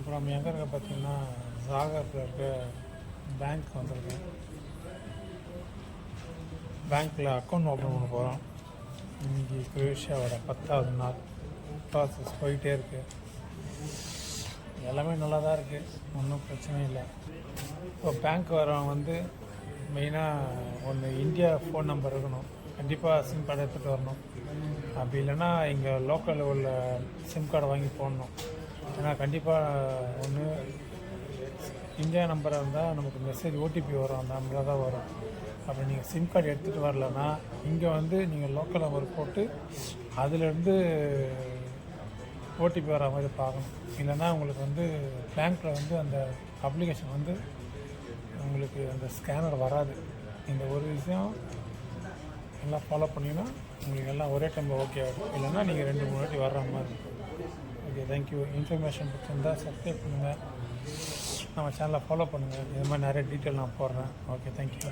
இப்போ நம்ம எங்கே இருக்க பார்த்தீங்கன்னா சாகரில் இருக்க பேங்க் வந்திருக்கேன். பேங்க்கில் அக்கௌண்ட் ஓப்பன் பண்ண போகிறோம். இன்றைக்கி குரேஷியாவோட 10வது நாள் ப்ராசஸ் போயிட்டே இருக்குது. எல்லாமே நல்லா தான் இருக்குது, ஒன்றும் பிரச்சனை இல்லை. இப்போ பேங்க் வரவங்க வந்து மெயினாக ஒன்று இந்தியா ஃபோன் நம்பர் இருக்கணும், கண்டிப்பாக சிம் கார்டு எடுத்துகிட்டு வரணும். அப்படி இல்லைன்னா இங்கே லோக்கலில் உள்ள சிம் கார்டை வாங்கி போடணும். ஏன்னா கண்டிப்பாக ஒன்று இந்தியா நம்பராக இருந்தால் நமக்கு மெசேஜ் ஓடிபி வரும், அந்த நம்பராக தான் வரும். அப்படி நீங்கள் சிம் கார்டு எடுத்துகிட்டு வரலன்னா இங்கே வந்து நீங்கள் லோக்கல் நம்பர் போட்டு அதிலேருந்து ஓடிபி வர மாதிரி பார்க்கணும். இல்லைன்னா உங்களுக்கு வந்து பேங்க்கில் வந்து அந்த அப்ளிகேஷன் வந்து உங்களுக்கு அந்த ஸ்கேனர் வராது. இந்த ஒரு விஷயம் எல்லாம் ஃபாலோ பண்ணிங்கன்னா உங்களுக்கு எல்லாம் ஒரே டைமில் ஓகே ஆகும். இல்லைன்னா நீங்கள் 2-3 வாட்டி வர்ற மாதிரி இருக்கும். Okay, thank you. இன்ஃபர்மேஷன் பிடிச்சிருந்தால் சப்ஸ்கிரைப் பண்ணுங்கள், நம்ம சேனலை ஃபாலோ பண்ணுங்கள். இது மாதிரி நிறைய டீட்டெயில் நான் போடுறேன். Okay, thank you.